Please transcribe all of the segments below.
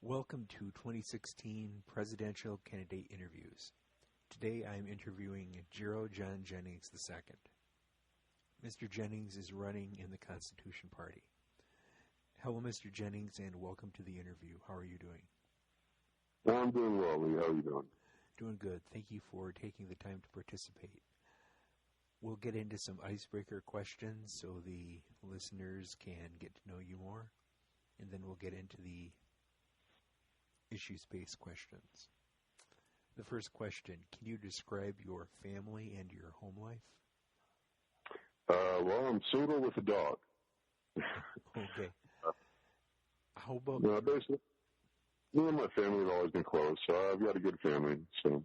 Welcome to 2016 Presidential Candidate Interviews. Today I am interviewing Gerald John Jennings II. Mr. Jennings is running in the Constitution Party. Hello, Mr. Jennings, and welcome to the interview. How are you doing? I'm doing well, Lee. How are you doing? Doing good. Thank you for taking the time to participate. We'll get into some icebreaker questions so the listeners can get to know you more, and then we'll get into the issue-based questions. The first question, can you describe your family and your home life? Well, I'm single with a dog. Okay. How about... Basically, me and my family have always been close, so I've got a good family. So.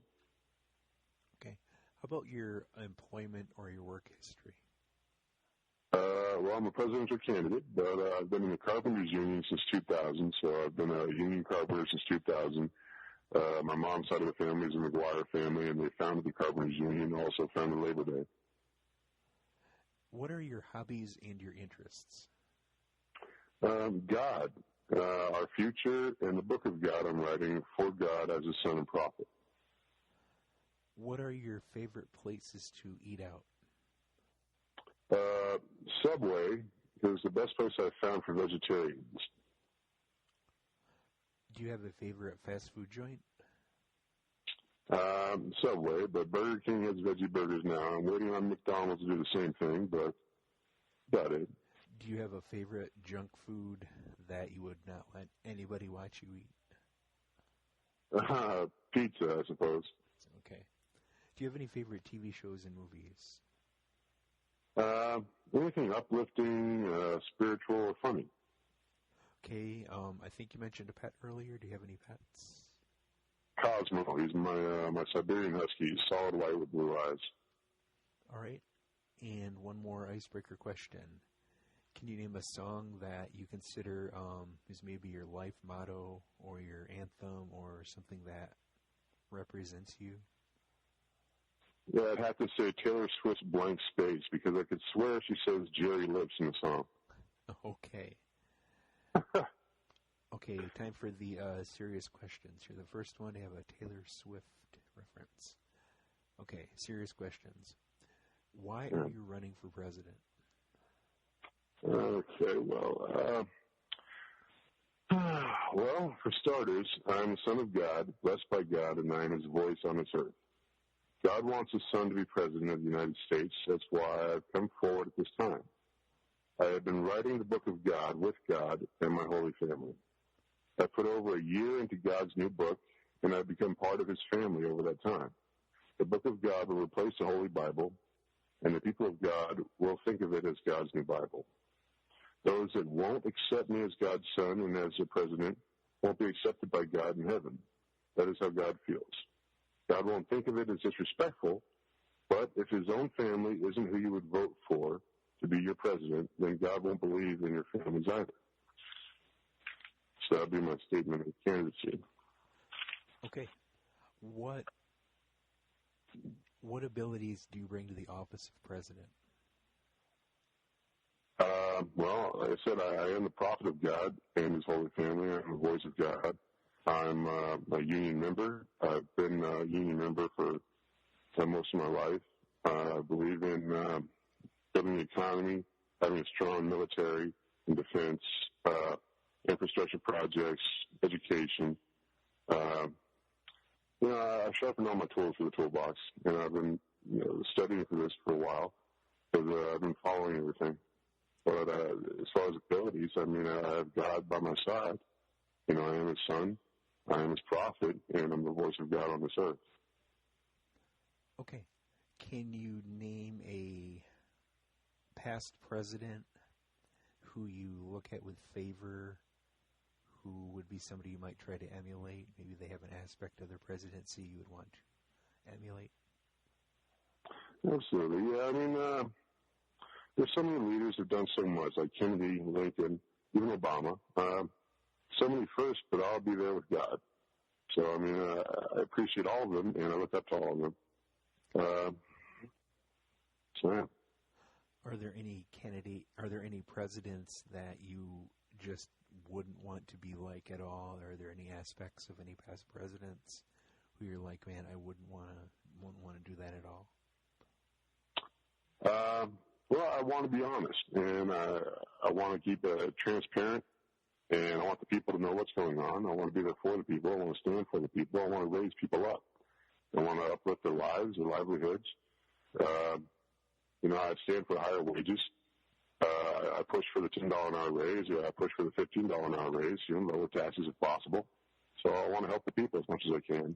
Okay. How about your employment or your work history? Well, I'm a presidential candidate, but I've been in the Carpenters Union since 2000, so I've been a union carpenter since 2000. My mom's side of the family is a McGuire family, and they founded the Carpenters Union, also founded Labor Day. What are your hobbies and your interests? God, our future, and the book of God I'm writing for God as a son and prophet. What are your favorite places to eat out? Subway is the best place I've found for vegetarians. Do you have a favorite fast food joint? Subway, but Burger King has veggie burgers now. I'm waiting on McDonald's to do the same thing, but about it. Do you have a favorite junk food that you would not let anybody watch you eat? Pizza, I suppose. Okay. Do you have any favorite TV shows and movies? Anything uplifting, spiritual, or funny. Okay. I think you mentioned a pet earlier. Do you have any pets? Cosmo. He's my Siberian Husky. He's solid white with blue eyes. All right. And one more icebreaker question. Can you name a song that you consider is maybe your life motto or your anthem or something that represents you? Yeah, I'd have to say Taylor Swift's Blank Space, because I could swear she says Jerry Lips in the song. Okay. Okay, time for the serious questions. You're the first one to have a Taylor Swift reference. Okay, serious questions. Why are you running for president? Okay, well, for starters, I'm the Son of God, blessed by God, and I am His voice on this earth. God wants His Son to be President of the United States. That's why I've come forward at this time. I have been writing the book of God with God and my Holy Family. I put over a year into God's new book, and I've become part of His family over that time. The book of God will replace the Holy Bible, and the people of God will think of it as God's new Bible. Those that won't accept me as God's Son and as their President won't be accepted by God in heaven. That is how God feels. God won't think of it as disrespectful, but if His own family isn't who you would vote for to be your president, then God won't believe in your families either. So that would be my statement of candidacy. Okay. What abilities do you bring to the office of president? Well, like I said, I am the prophet of God and His Holy Family. I'm the voice of God. I'm a union member. I've been a union member for most of my life. I believe in building the economy, having a strong military and defense, infrastructure projects, education. I sharpened all my tools for the toolbox, and I've been studying for this for a while because I've been following everything. But as far as abilities, I have God by my side. I am His Son, I am His prophet, and I'm the voice of God on this earth. Okay. Can you name a past president who you look at with favor, who would be somebody you might try to emulate? Maybe they have an aspect of their presidency you would want to emulate? Absolutely. Yeah, there's so many leaders who've done so much, like Kennedy, Lincoln, even Obama. So many first, but I'll be there with God. So, I appreciate all of them, and I look up to all of them. Yeah. Are there any presidents that you just wouldn't want to be like at all? Are there any aspects of any past presidents who you're like, man, I wouldn't want to do that at all? Well, I want to be honest, and I want to keep it transparent, and I want the people to know what's going on. I want to be there for the people. I want to stand for the people. I want to raise people up. I want to uplift their lives, their livelihoods. I stand for higher wages. I push for the $10 an hour raise. I push for the $15 an hour raise, lower taxes if possible. So I want to help the people as much as I can,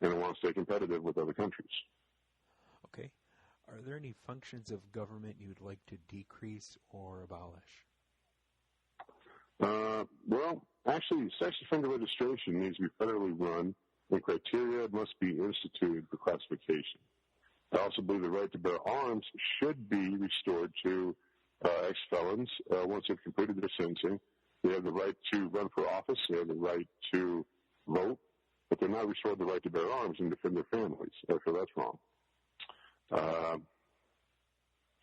and I want to stay competitive with other countries. Okay. Are there any functions of government you'd like to decrease or abolish? Well, actually, sex offender registration needs to be federally run, and criteria must be instituted for classification. I also believe the right to bear arms should be restored to ex-felons once they've completed their sentencing. They have the right to run for office. They have the right to vote, but they're not restored the right to bear arms and defend their families. Therefore, that's wrong. As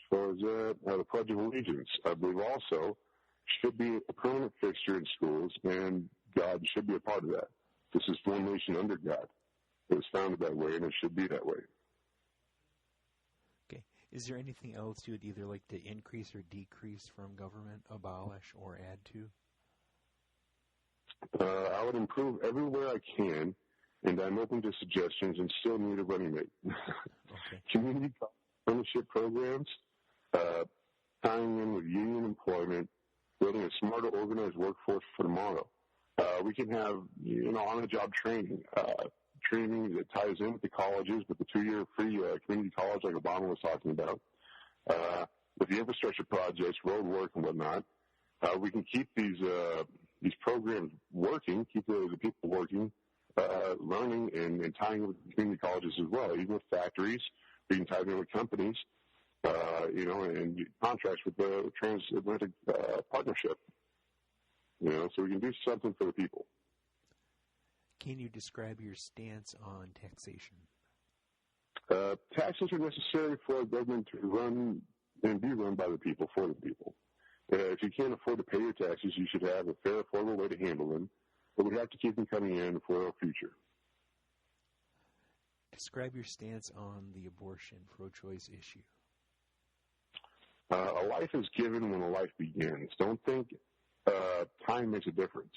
far as that, the Pledge of Allegiance, I believe also should be a permanent fixture in schools, and God should be a part of that. This is one nation under God. It was founded that way, and it should be that way. Okay. Is there anything else you would either like to increase or decrease from government, abolish, or add to? I would improve everywhere I can, and I'm open to suggestions and still need a running mate. Okay. Community apprenticeship programs, tying in with union employment, building a smarter, organized workforce for tomorrow. We can have, on-the-job training, training that ties in with the colleges, with the 2-year free community college like Obama was talking about, with the infrastructure projects, road work and whatnot. We can keep these programs working, keep the people working, learning and tying in with community colleges as well, even with factories. We can tie in with companies, and contracts with the transatlantic partnership. So we can do something for the people. Can you describe your stance on taxation? Taxes are necessary for a government to run and be run by the people, for the people. If you can't afford to pay your taxes, you should have a fair, affordable way to handle them, but we have to keep them coming in for our future. Describe your stance on the abortion pro-choice issue. A life is given when a life begins. Don't think time makes a difference.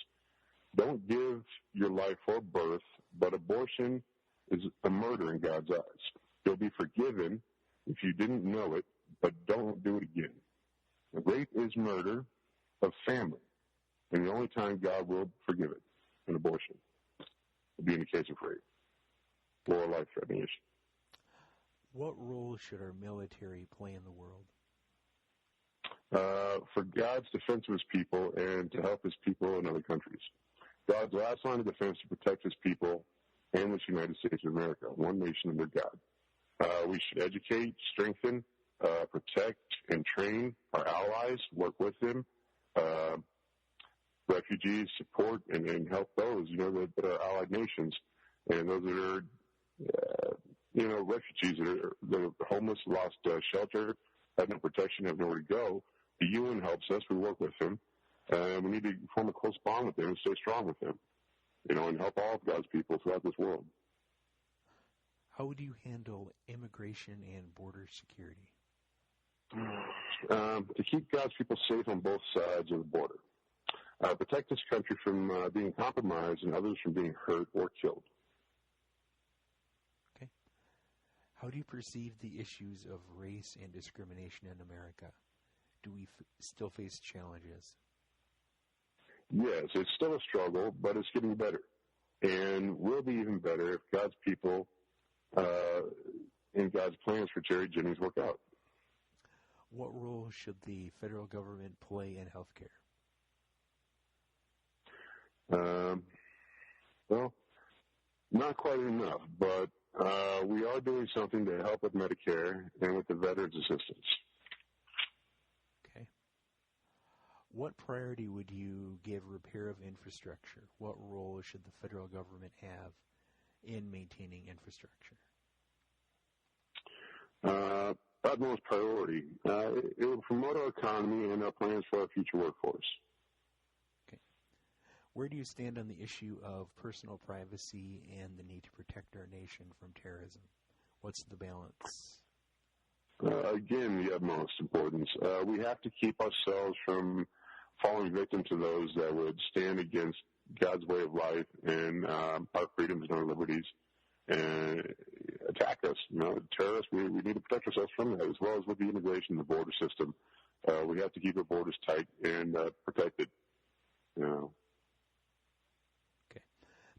Don't give your life for birth, but abortion is a murder in God's eyes. You'll be forgiven if you didn't know it, but don't do it again. Rape is murder of family, and the only time God will forgive it, an abortion, will be in the case of rape or a life-threatening issue. What role should our military play in the world? For God's defense of his people and to help his people in other countries. God's last line of defense to protect his people and the United States of America, one nation under God. We should educate, strengthen, protect, and train our allies, work with them, refugees, support, and help those, that are allied nations, and those that are, refugees that are homeless, lost shelter, have no protection, have nowhere to go. The UN helps us. We work with them. We need to form a close bond with them and stay strong with them, and help all of God's people throughout this world. How would you handle immigration and border security? To keep God's people safe on both sides of the border. Protect this country from being compromised and others from being hurt or killed. Okay. How do you perceive the issues of race and discrimination in America? Do we still face challenges? Yes, it's still a struggle, but it's getting better. And will be even better if God's people and God's plans for Jerry Jennings work out. What role should the federal government play in health care? Well, not quite enough, but we are doing something to help with Medicare and with the Veterans Assistance. Okay. What priority would you give repair of infrastructure? What role should the federal government have in maintaining infrastructure? Utmost priority. It will promote our economy and our plans for our future workforce. Where do you stand on the issue of personal privacy and the need to protect our nation from terrorism? What's the balance? Again, the utmost importance. We have to keep ourselves from falling victim to those that would stand against God's way of life and our freedoms and our liberties and attack us. Terrorists, we need to protect ourselves from that, as well as with the immigration and the border system. We have to keep our borders tight and protected. Okay.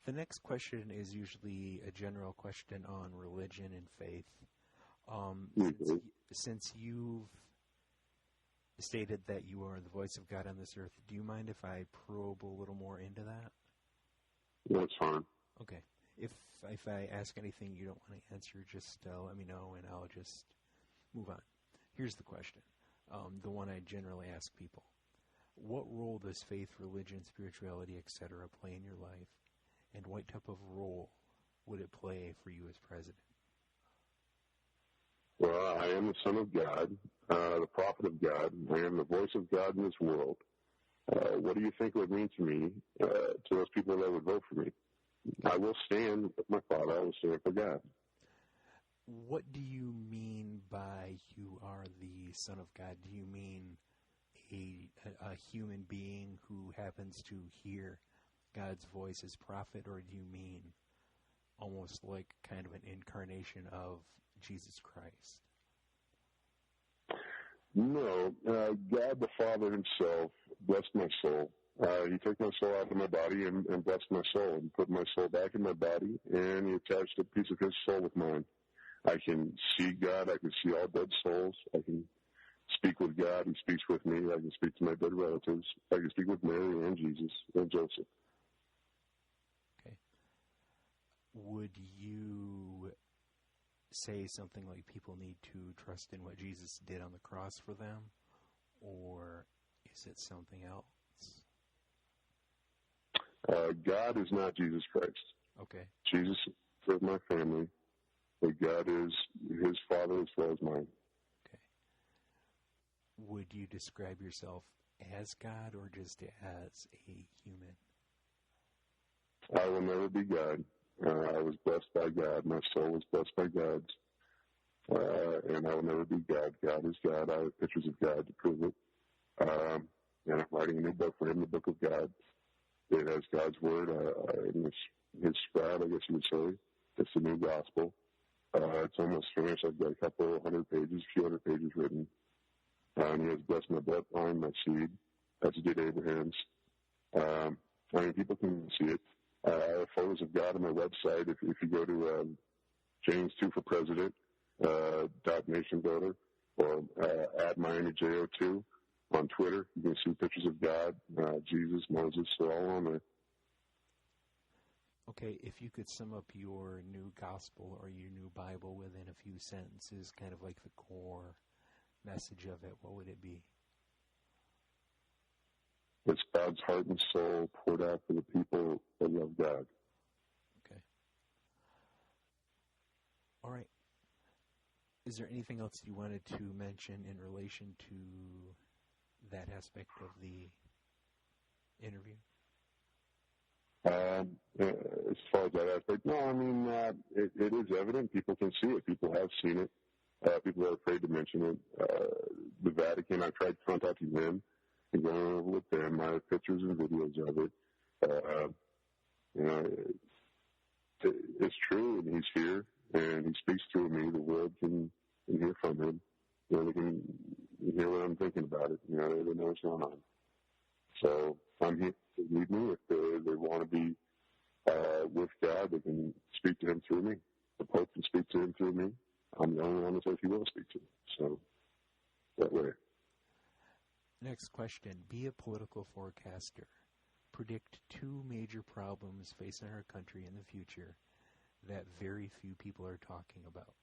The next question is usually a general question on religion and faith. Since you've stated that you are the voice of God on this earth, do you mind if I probe a little more into that? Yeah, that's fine. Okay. If I ask anything you don't want to answer, just let me know, and I'll just move on. Here's the question, the one I generally ask people. What role does faith, religion, spirituality, etc. play in your life, and what type of role would it play for you as president? Well, I am the Son of God, the prophet of God. I am the voice of God in this world. What do you think it would mean to me, to those people that would vote for me? I will stand with my Father. I will stand for God. What do you mean by you are the Son of God? Do you mean a human being who happens to hear God's voice as prophet, or do you mean almost like kind of an incarnation of Jesus Christ? No, God the Father himself blessed my soul. He took my soul out of my body and blessed my soul and put my soul back in my body, and he attached a piece of his soul with mine. I can see God. I can see all dead souls. I can speak with God. He speaks with me. I can speak to my dead relatives. I can speak with Mary and Jesus and Joseph. Okay. Would you say something like people need to trust in what Jesus did on the cross for them, or is it something else? God is not Jesus Christ. Okay. Jesus is my family, but God is his Father as well as mine. Okay. Would you describe yourself as God or just as a human? I will never be God. I was blessed by God. My soul was blessed by God's. And I will never be God. God is God. I have pictures of God to prove it. And I'm writing a new book for him, the Book of God. It has God's Word in his scribe, I guess you would say. It's the new gospel. It's almost finished. I've got a couple hundred pages, a few hundred pages written. And he has blessed my bloodline, my seed, as he did Abraham's. People can see it. I have photos of God on my website. If you go to Jennings 2 for President, .nationbuilder, or at MiamiJO2 on Twitter, you can see pictures of God, Jesus, Moses, they're all on there. Okay, if you could sum up your new gospel or your new Bible within a few sentences, kind of like the core message of it, what would it be? It's God's heart and soul poured out for the people that love God. Okay. All right. Is there anything else you wanted to mention in relation to that aspect of the interview? As far as that aspect, no, it is evident. People can see it. People have seen it. People are afraid to mention it. The Vatican, I tried contacting them and going over with them. I have pictures and videos of it. It's true, and he's here, and he speaks through me. The world can hear from him. They can hear what I'm thinking about it. They know what's going on. So I'm here to lead me. If they want to be with God, they can speak to him through me. The Pope can speak to him through me. I'm the only one that says he will speak to him. So that way. Next question. Be a political forecaster. Predict two major problems facing our country in the future that very few people are talking about.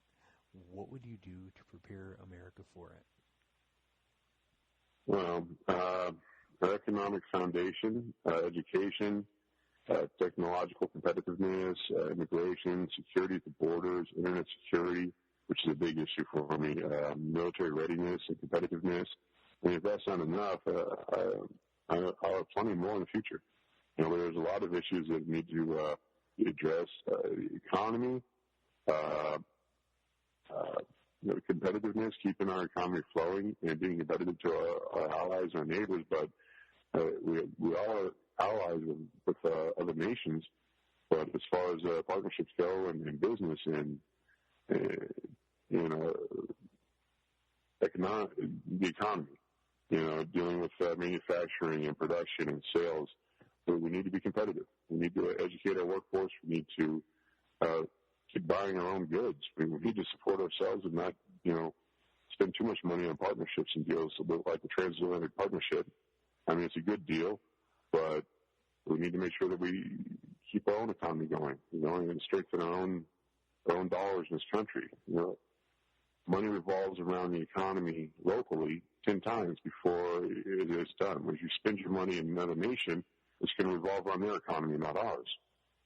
What would you do to prepare America for it? Well, our economic foundation, education, technological competitiveness, immigration, security at the borders, internet security, which is a big issue for me, military readiness and competitiveness. And if that's not enough, I'll have plenty more in the future. There's a lot of issues that need to be addressed. The economy, uh, competitiveness, keeping our economy flowing and being competitive to our allies, our neighbors, but we all are allies with other nations. But as far as partnerships go and business and uh, the economy, dealing with manufacturing and production and sales, we need to be competitive. We need to educate our workforce. We need to keep buying our own goods. We need to support ourselves and not, spend too much money on partnerships and deals like the Transatlantic Partnership. I mean, it's a good deal, but we need to make sure that we keep our own economy going, and strengthen our own dollars in this country. Money revolves around the economy locally 10 times before it is done. When you spend your money in another nation, it's going to revolve around their economy, not ours.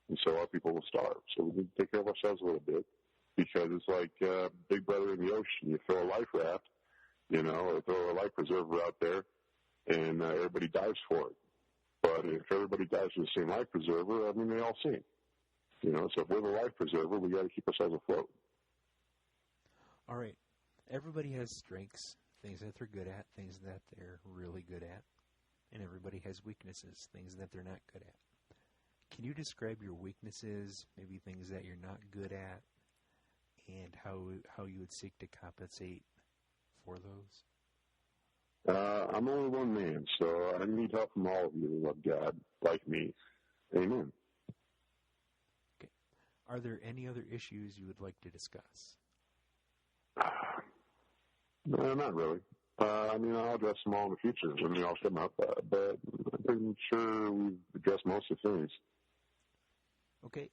And so our people will starve. So we need to take care of ourselves a little bit, because it's like Big Brother in the ocean. You throw a life raft, or throw a life preserver out there, and everybody dives for it. But if everybody dives for the same life preserver, they all sink. So if we're the life preserver, we got to keep ourselves afloat. All right. Everybody has strengths, things that they're good at, things that they're really good at. And everybody has weaknesses, things that they're not good at. Can you describe your weaknesses, maybe things that you're not good at, and how you would seek to compensate for those? I'm only one man, so I need help from all of you who love God, like me. Amen. Okay. Are there any other issues you would like to discuss? No, not really. I'll address them all in the future when they all come up, but I'm pretty sure we've addressed most of the things. Okay.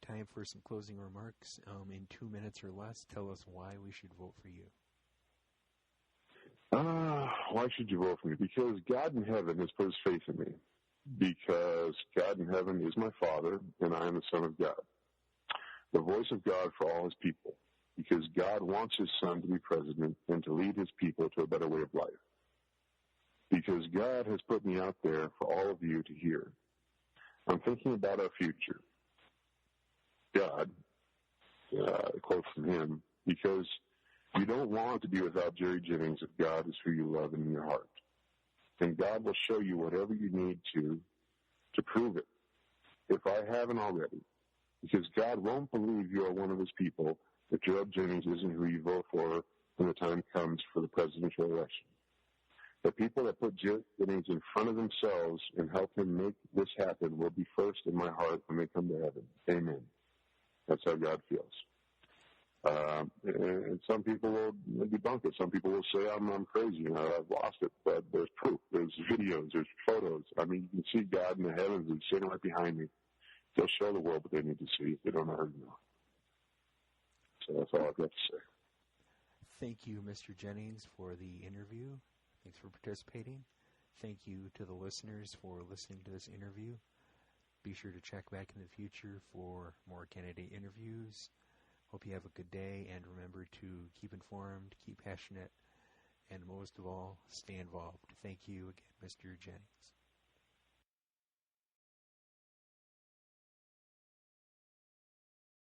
Time for some closing remarks. In 2 minutes or less, tell us why we should vote for you. Why should you vote for me? Because God in heaven has put his faith in me. Because God in heaven is my Father, and I am the Son of God. The voice of God for all his people. Because God wants his Son to be president and to lead his people to a better way of life. Because God has put me out there for all of you to hear. I'm thinking about our future. God, quote from him, because you don't want to be without Jerry Jennings if God is who you love in your heart. And God will show you whatever you need to prove it, if I haven't already. Because God won't believe you are one of his people if Gerald Jennings isn't who you vote for when the time comes for the presidential election. The people that put Jennings in front of themselves and help him make this happen will be first in my heart when they come to heaven. Amen. That's how God feels. And some people will debunk it. Some people will say I'm crazy. I've lost it. But there's proof. There's videos. There's photos. You can see God in the heavens. He's sitting right behind me. He'll show the world what they need to see if they don't already know. So that's all I've got to say. Thank you, Mr. Jennings, for the interview. Thanks for participating. Thank you to the listeners for listening to this interview. Be sure to check back in the future for more candidate interviews. Hope you have a good day, and remember to keep informed, keep passionate, and most of all, stay involved. Thank you again, Mr. Jennings.